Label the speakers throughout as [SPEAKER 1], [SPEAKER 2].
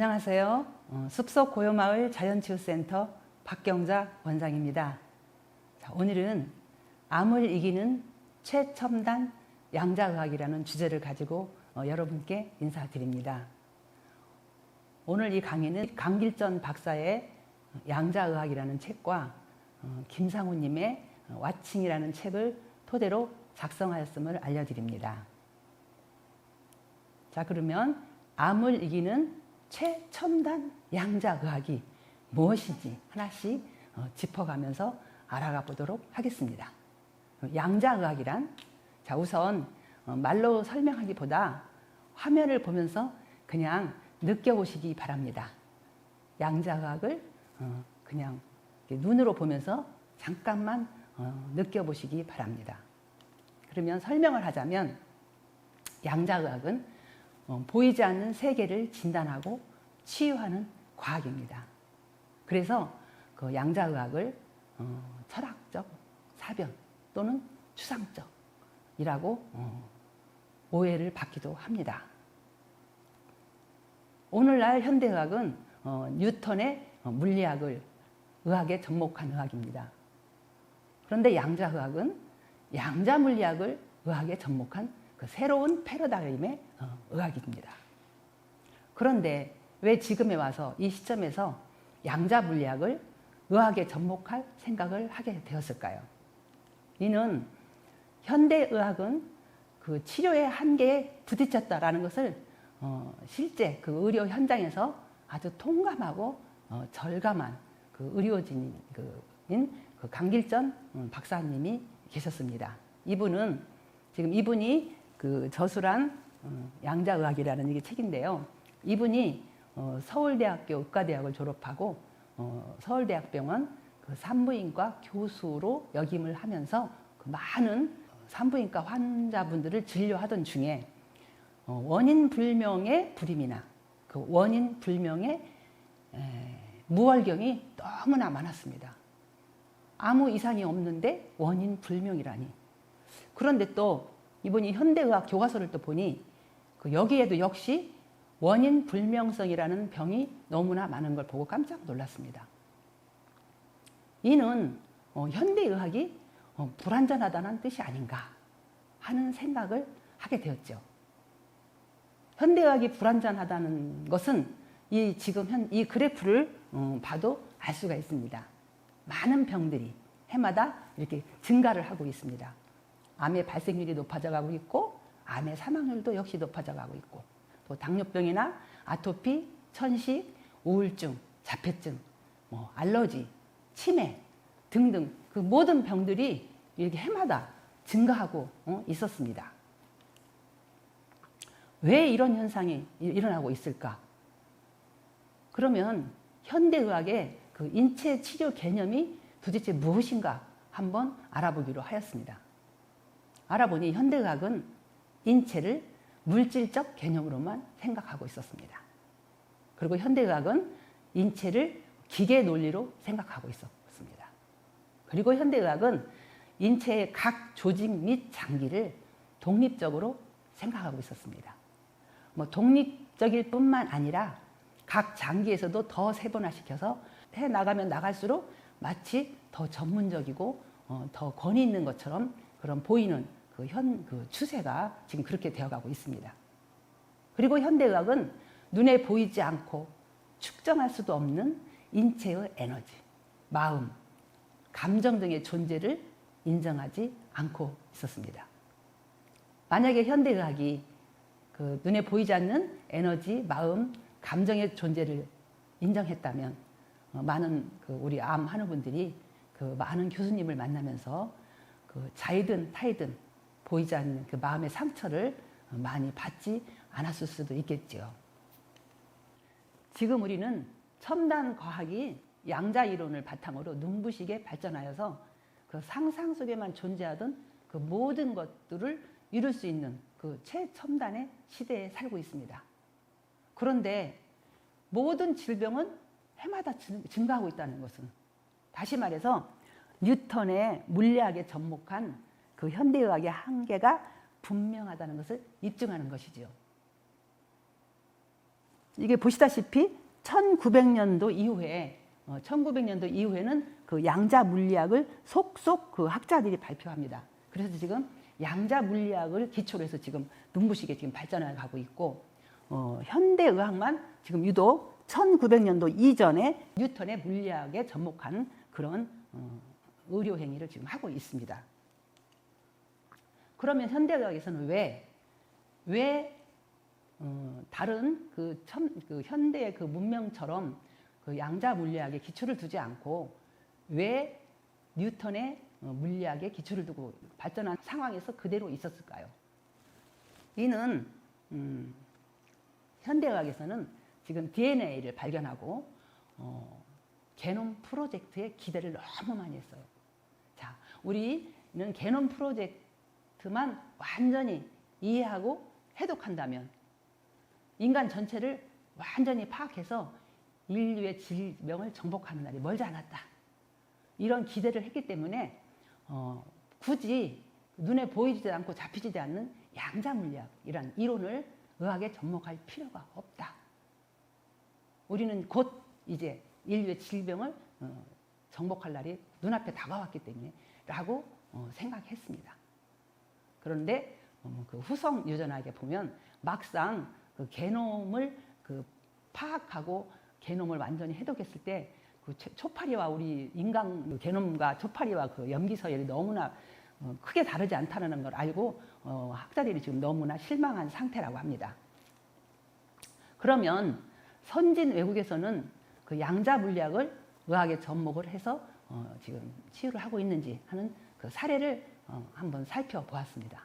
[SPEAKER 1] 안녕하세요. 숲속 고요마을 자연치유센터 박경자 원장입니다. 자, 오늘은 암을 이기는 최첨단 양자의학이라는 주제를 가지고 여러분께 인사드립니다. 오늘 이 강의는 강길전 박사의 양자의학이라는 책과 김상우님의 와칭이라는 책을 토대로 작성하였음을 알려드립니다. 자, 그러면 암을 이기는 최첨단 양자의학이 무엇인지 하나씩 짚어가면서 알아가 보도록 하겠습니다. 양자의학이란, 자, 우선 말로 설명하기보다 화면을 보면서 그냥 느껴보시기 바랍니다. 양자의학을 그냥 눈으로 보면서 잠깐만 느껴보시기 바랍니다. 그러면 설명을 하자면 양자의학은 보이지 않는 세계를 진단하고 치유하는 과학입니다. 그래서 그 양자의학을 철학적, 사변 또는 추상적이라고 오해를 받기도 합니다. 오늘날 현대의학은 뉴턴의 물리학을 의학에 접목한 의학입니다. 그런데 양자의학은 양자물리학을 의학에 접목한 그 새로운 패러다임의 의학입니다. 그런데 왜 지금에 와서 이 시점에서 양자물리학을 의학에 접목할 생각을 하게 되었을까요? 이는 현대의학은 그 치료의 한계에 부딪혔다라는 것을 실제 그 의료 현장에서 아주 통감하고 절감한 그 의료진인 그 강길전 박사님이 계셨습니다. 이분이 그 저술한 양자의학이라는 이게 책인데요. 이분이 서울대학교 의과대학을 졸업하고 서울대학병원 그 산부인과 교수로 역임을 하면서 그 많은 산부인과 환자분들을 진료하던 중에 원인 불명의 불임이나 그 원인 불명의 무월경이 너무나 많았습니다. 아무 이상이 없는데 원인 불명이라니. 그런데 또 이분이 현대의학 교과서를 또 보니 그 여기에도 역시 원인 불명성이라는 병이 너무나 많은 걸 보고 깜짝 놀랐습니다. 이는 현대의학이 불완전하다는 뜻이 아닌가 하는 생각을 하게 되었죠. 현대의학이 불완전하다는 것은 지금 이 그래프를 봐도 알 수가 있습니다. 많은 병들이 해마다 이렇게 증가를 하고 있습니다. 암의 발생률이 높아져 가고 있고 암의 사망률도 역시 높아져 가고 있고 또 당뇨병이나 아토피, 천식, 우울증, 자폐증, 알러지, 치매 등등 그 모든 병들이 이렇게 해마다 증가하고 있었습니다. 왜 이런 현상이 일어나고 있을까? 그러면 현대의학의 그 인체 치료 개념이 도대체 무엇인가 한번 알아보기로 하였습니다. 알아보니 현대의학은 인체를 물질적 개념으로만 생각하고 있었습니다. 그리고 현대의학은 인체를 기계 논리로 생각하고 있었습니다. 그리고 현대의학은 인체의 각 조직 및 장기를 독립적으로 생각하고 있었습니다. 독립적일 뿐만 아니라 각 장기에서도 더 세분화시켜서 해 나가면 나갈수록 마치 더 전문적이고 더 권위 있는 것처럼 그런 보이는 그 추세가 지금 그렇게 되어가고 있습니다. 그리고 현대의학은 눈에 보이지 않고 측정할 수도 없는 인체의 에너지, 마음, 감정 등의 존재를 인정하지 않고 있었습니다. 만약에 현대의학이 그 눈에 보이지 않는 에너지, 마음, 감정의 존재를 인정했다면 많은 그 우리 암 환우분들이 그 많은 교수님을 만나면서 그 자이든 타이든 보이지 않는 그 마음의 상처를 많이 받지 않았을 수도 있겠지요. 지금 우리는 첨단 과학이 양자 이론을 바탕으로 눈부시게 발전하여서 그 상상 속에만 존재하던 그 모든 것들을 이룰 수 있는 그 최첨단의 시대에 살고 있습니다. 그런데 모든 질병은 해마다 증가하고 있다는 것은, 다시 말해서 뉴턴의 물리학에 접목한 그 현대의학의 한계가 분명하다는 것을 입증하는 것이지요. 이게 보시다시피 1900년도 이후에 1900년도 이후에는 그 양자 물리학을 속속 그 학자들이 발표합니다. 그래서 지금 양자 물리학을 기초로 해서 지금 눈부시게 지금 발전해 가고 있고 현대 의학만 지금 유독 1900년도 이전에 뉴턴의 물리학에 접목한 그런 의료 행위를 지금 하고 있습니다. 그러면 현대 의학에서는 왜 다른 그 현대의 그 문명처럼 그 양자 물리학에 기초를 두지 않고 왜 뉴턴의 물리학에 기초를 두고 발전한 상황에서 그대로 있었을까요? 이는 현대의학에서는 지금 DNA를 발견하고 게놈 프로젝트에 기대를 너무 많이 했어요. 자, 우리는 게놈 프로젝트만 완전히 이해하고 해독한다면 인간 전체를 완전히 파악해서 인류의 질병을 정복하는 날이 멀지 않았다. 이런 기대를 했기 때문에 굳이 눈에 보이지도 않고 잡히지도 않는 양자물리학이란 이론을 의학에 접목할 필요가 없다. 우리는 곧 이제 인류의 질병을 정복할 날이 눈앞에 다가왔기 때문에 라고 생각했습니다. 그런데 그 후성 유전학에 보면 막상 그 게놈을 그 파악하고 게놈을 완전히 해독했을 때 그 초파리와 우리 인간 게놈과 초파리와 그 염기 서열이 너무나 크게 다르지 않다는 걸 알고 학자들이 지금 너무나 실망한 상태라고 합니다. 그러면 선진 외국에서는 그 양자 물리학을 의학에 접목을 해서 지금 치유를 하고 있는지 하는 그 사례를 한번 살펴보았습니다.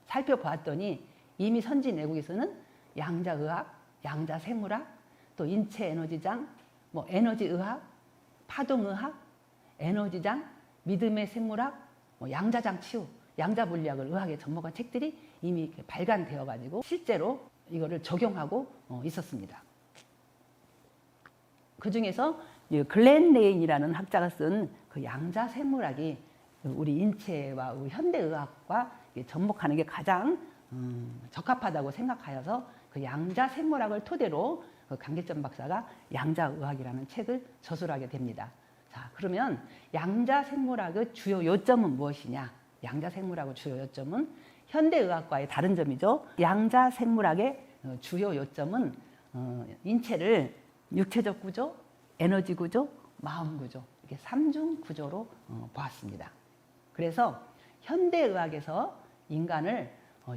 [SPEAKER 1] 살펴보았더니 이미 선진 외국에서는 양자의학, 양자생물학, 또 인체에너지장, 뭐 에너지의학, 파동의학, 에너지장, 믿음의 생물학, 뭐 양자장 치유, 양자물리학을 의학에 접목한 책들이 이미 발간되어 가지고 실제로 이거를 적용하고 있었습니다. 그 중에서 글렌 레인이라는 학자가 쓴 그 양자생물학이 우리 인체와 우리 현대의학과 접목하는 게 가장 적합하다고 생각하여서 그 양자생물학을 토대로 그 강길전 박사가 양자의학이라는 책을 저술하게 됩니다. 자, 그러면 양자생물학의 주요 요점은 무엇이냐? 양자생물학의 주요 요점은 현대의학과의 다른 점이죠. 양자생물학의 주요 요점은 인체를 육체적 구조, 에너지 구조, 마음 구조 이렇게 3중 구조로 보았습니다. 그래서 현대의학에서 인간을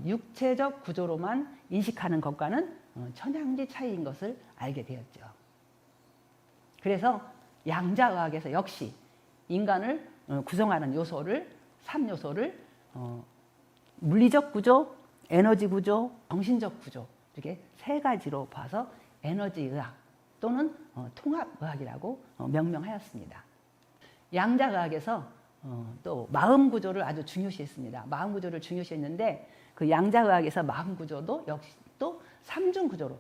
[SPEAKER 1] 육체적 구조로만 인식하는 것과는 천양지 차이인 것을 알게 되었죠. 그래서 양자의학에서 역시 인간을 구성하는 요소를 3요소를 물리적 구조, 에너지 구조, 정신적 구조 이렇게 세 가지로 봐서 에너지의학 또는 통합의학이라고 명명하였습니다. 양자의학에서 또 마음 구조를 아주 중요시했습니다. 마음 구조를 중요시했는데 그 양자의학에서 마음 구조도 역시 또 3중 구조로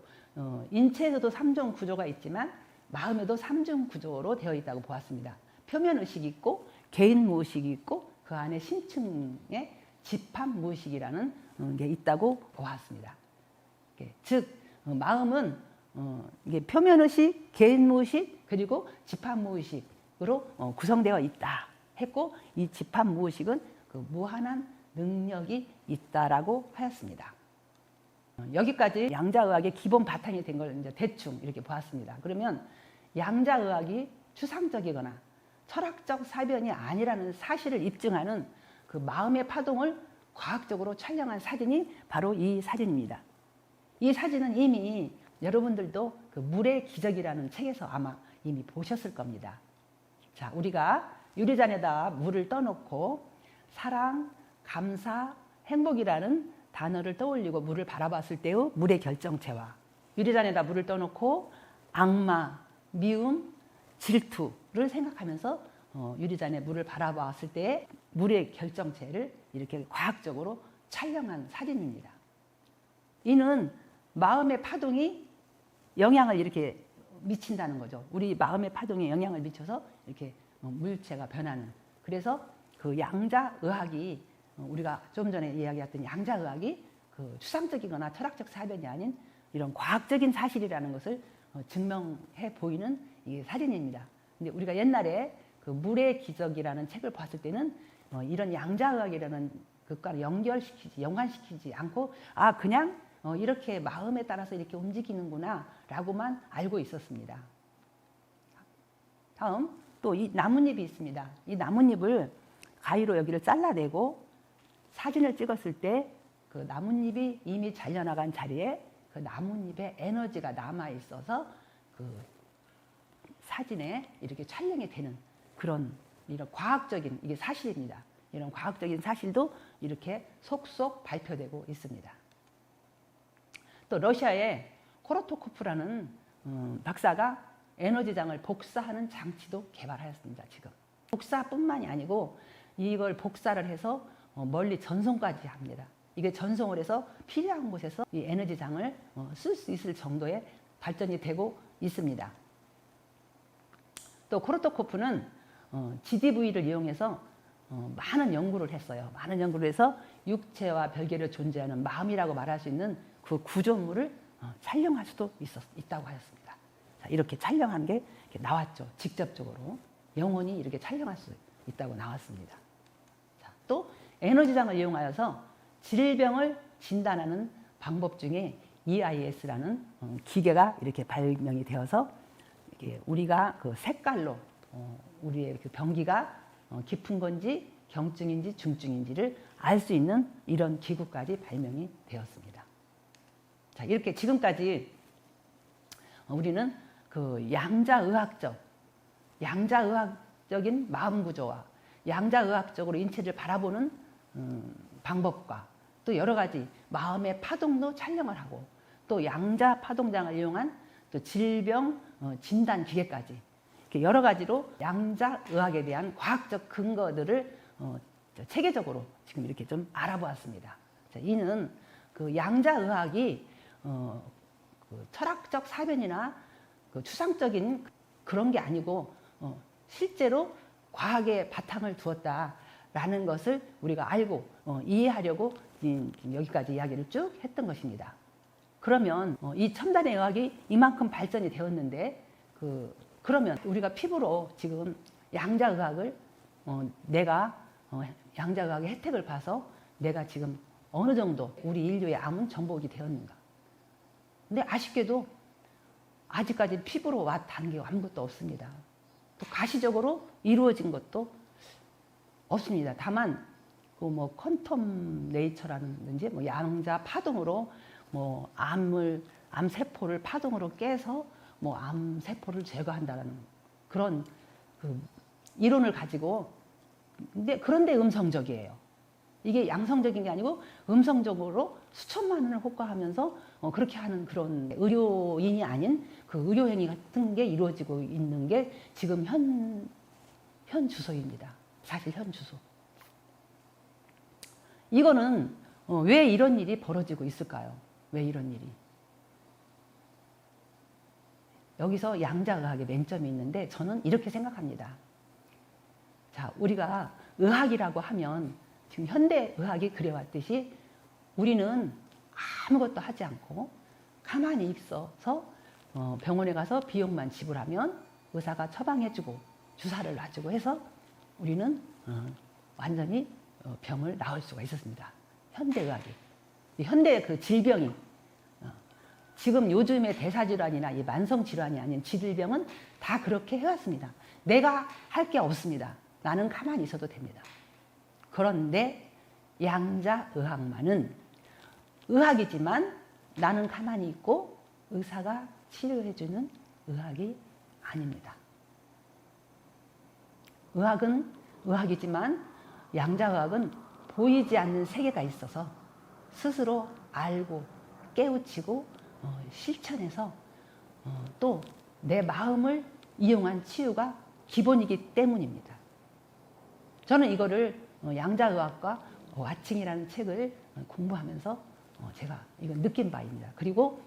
[SPEAKER 1] 인체에서도 3중 구조가 있지만 마음에도 3중 구조로 되어 있다고 보았습니다. 표면의식이 있고 개인무의식이 있고 그 안에 심층의 집합무의식이라는 게 있다고 보았습니다. 즉 마음은 이게 표면의식, 개인무의식 그리고 집합무의식으로 구성되어 있다 했고 이 집합무의식은 그 무한한 능력이 있다라고 하였습니다. 여기까지 양자의학의 기본 바탕이 된 걸 이제 대충 이렇게 보았습니다. 그러면 양자의학이 추상적이거나 철학적 사변이 아니라는 사실을 입증하는 그 마음의 파동을 과학적으로 촬영한 사진이 바로 이 사진입니다. 이 사진은 이미 여러분들도 그 물의 기적이라는 책에서 아마 이미 보셨을 겁니다. 자, 우리가 유리잔에다 물을 떠놓고 사랑, 감사, 행복이라는 단어를 떠올리고 물을 바라봤을 때의 물의 결정체와 유리잔에다 물을 떠놓고 악마, 미움, 질투를 생각하면서 유리잔에 물을 바라봤을 때의 물의 결정체를 이렇게 과학적으로 촬영한 사진입니다. 이는 마음의 파동이 영향을 이렇게 미친다는 거죠. 우리 마음의 파동에 영향을 미쳐서 이렇게 물체가 변하는. 그래서 그 양자의학이 우리가 좀 전에 이야기했던 양자의학이 그 추상적이거나 철학적 사변이 아닌 이런 과학적인 사실이라는 것을 증명해 보이는 이 사진입니다. 근데 우리가 옛날에 그 물의 기적이라는 책을 봤을 때는 이런 양자의학이라는 것과 연관시키지 않고 그냥 이렇게 마음에 따라서 이렇게 움직이는구나 라고만 알고 있었습니다. 다음 또 이 나뭇잎이 있습니다. 이 나뭇잎을 가위로 여기를 잘라내고 사진을 찍었을 때 그 나뭇잎이 이미 잘려나간 자리에 그 나뭇잎에 에너지가 남아 있어서 그 사진에 이렇게 촬영이 되는 그런 이런 과학적인 이게 사실입니다. 이런 과학적인 사실도 이렇게 속속 발표되고 있습니다. 또 러시아의 코로토코프라는 박사가 에너지장을 복사하는 장치도 개발하였습니다. 지금 복사뿐만이 아니고 이걸 복사를 해서 멀리 전송까지 합니다. 이게 전송을 해서 필요한 곳에서 이 에너지장을 쓸 수 있을 정도의 발전이 되고 있습니다. 또 코로토코프는 GDV를 이용해서 많은 연구를 했어요. 많은 연구를 해서 육체와 별개로 존재하는 마음이라고 말할 수 있는 그 구조물을 촬영할 수도 있다고 하였습니다. 자, 이렇게 촬영한 게 이렇게 나왔죠. 직접적으로 영원히 이렇게 촬영할 수 있다고 나왔습니다. 자, 또 에너지장을 이용하여서 질병을 진단하는 방법 중에 EIS라는 기계가 이렇게 발명이 되어서 우리가 그 색깔로 우리의 그 병기가 깊은 건지 경증인지 중증인지를 알 수 있는 이런 기구까지 발명이 되었습니다. 자, 이렇게 지금까지 우리는 그 양자의학적인 마음 구조와 양자의학적으로 인체를 바라보는 방법과 또 여러 가지 마음의 파동도 촬영을 하고 또 양자 파동장을 이용한 또 질병 진단 기계까지 이렇게 여러 가지로 양자의학에 대한 과학적 근거들을 체계적으로 지금 이렇게 좀 알아보았습니다. 자, 이는 그 양자의학이 그 철학적 사변이나 그 추상적인 그런 게 아니고 실제로 과학의 바탕을 두었다라는 것을 우리가 알고 이해하려고 여기까지 이야기를 쭉 했던 것입니다. 그러면 이 첨단의 의학이 이만큼 발전이 되었는데 그러면 우리가 피부로 지금 양자의학을 내가 양자의학의 혜택을 봐서 내가 지금 어느 정도 우리 인류의 암은 정복이 되었는가. 근데 아쉽게도 아직까지 피부로 와 닿은 게 아무것도 없습니다. 또 가시적으로 이루어진 것도 없습니다. 다만 그 뭐 퀀텀 네이처라든지 뭐 양자 파동으로 뭐 암 세포를 파동으로 깨서 뭐 암 세포를 제거한다라는 그런 그 이론을 가지고 그런데 음성적이에요. 이게 양성적인 게 아니고 음성적으로 수천만 원을 호가하면서 그렇게 하는 그런 의료인이 아닌 그 의료행위 같은 게 이루어지고 있는 게 지금 현 주소입니다. 사실 현 주소. 이거는 왜 이런 일이 벌어지고 있을까요? 왜 이런 일이? 여기서 양자의학의 맹점이 있는데 저는 이렇게 생각합니다. 자, 우리가 의학이라고 하면 지금 현대의학이 그래왔듯이 우리는 아무것도 하지 않고 가만히 있어서 병원에 가서 비용만 지불하면 의사가 처방해주고 주사를 놔주고 해서 우리는 완전히 병을 나을 수가 있었습니다. 현대의학이. 현대 그 질병이 지금 요즘의 대사질환이나 이 만성질환이 아닌 질병은 다 그렇게 해왔습니다. 내가 할 게 없습니다. 나는 가만히 있어도 됩니다. 그런데 양자의학만은 의학이지만 나는 가만히 있고 의사가 치료해주는 의학이 아닙니다. 의학은 의학이지만 양자의학은 보이지 않는 세계가 있어서 스스로 알고 깨우치고 실천해서 또 내 마음을 이용한 치유가 기본이기 때문입니다. 저는 이거를 양자의학과 와칭이라는 책을 공부하면서 제가 이건 느낀 바입니다. 그리고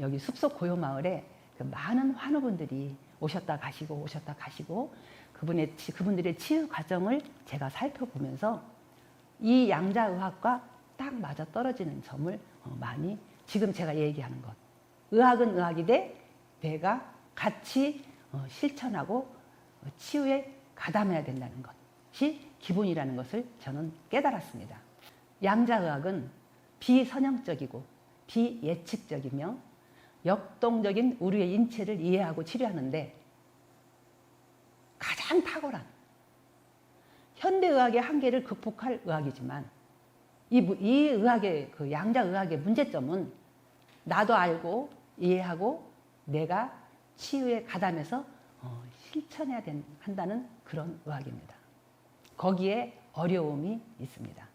[SPEAKER 1] 여기 숲속 고요마을에 그 많은 환우분들이 오셨다 가시고 그분들의 치유 과정을 제가 살펴보면서 이 양자의학과 딱 맞아 떨어지는 점을 많이 지금 제가 얘기하는 것 의학은 의학이되 내가 같이 실천하고 치유에 가담해야 된다는 것이 기본이라는 것을 저는 깨달았습니다. 양자의학은 비선형적이고 비예측적이며 역동적인 우리의 인체를 이해하고 치료하는데 가장 탁월한 현대의학의 한계를 극복할 의학이지만 이 의학의 그 양자의학의 문제점은 나도 알고 이해하고 내가 치유에 가담해서 실천해야 한다는 그런 의학입니다. 거기에 어려움이 있습니다.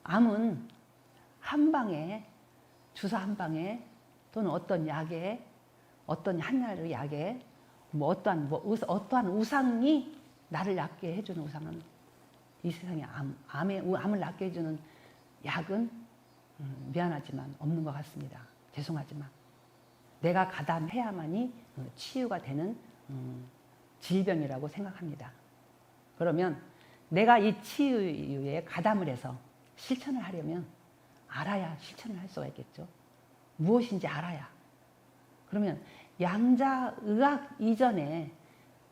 [SPEAKER 1] 암은 한 방에 주사 한 방에 또는 어떤 약에 어떤 하나의 약에 어떠한 우상이 나를 낫게 해주는 우상은 이 세상에 암을 낫게 해주는 약은 미안하지만 없는 것 같습니다. 죄송하지만 내가 가담해야만이 치유가 되는 질병이라고 생각합니다. 그러면 내가 이 치유에 가담을 해서 실천을 하려면 알아야 실천을 할 수가 있겠죠. 무엇인지 알아야. 그러면 양자의학 이전에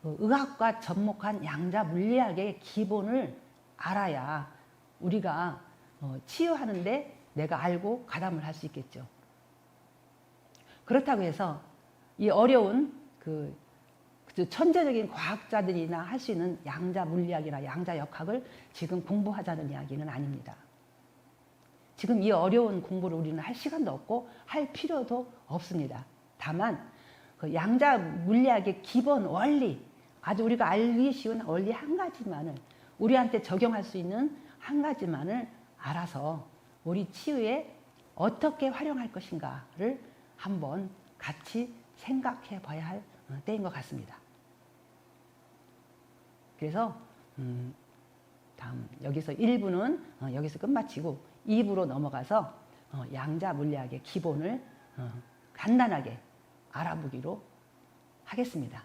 [SPEAKER 1] 의학과 접목한 양자물리학의 기본을 알아야 우리가 치유하는데 내가 알고 가담을 할 수 있겠죠. 그렇다고 해서 이 어려운 그 천재적인 과학자들이나 할 수 있는 양자물리학이나 양자역학을 지금 공부하자는 이야기는 아닙니다. 지금 이 어려운 공부를 우리는 할 시간도 없고 할 필요도 없습니다. 다만 그 양자물리학의 기본 원리, 아주 우리가 알기 쉬운 원리 한 가지만을 우리한테 적용할 수 있는 한 가지만을 알아서 우리 치유에 어떻게 활용할 것인가를 한번 같이 생각해 봐야 할 때인 것 같습니다. 그래서 다음 여기서 1부는 여기서 끝마치고 2부로 넘어가서 양자물리학의 기본을 간단하게 알아보기로 하겠습니다.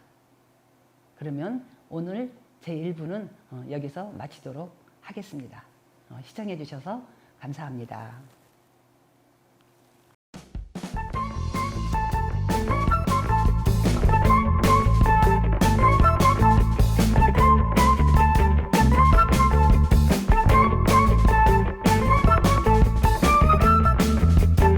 [SPEAKER 1] 그러면 오늘 제 1부는 여기서 마치도록 하겠습니다. 시청해 주셔서 감사합니다.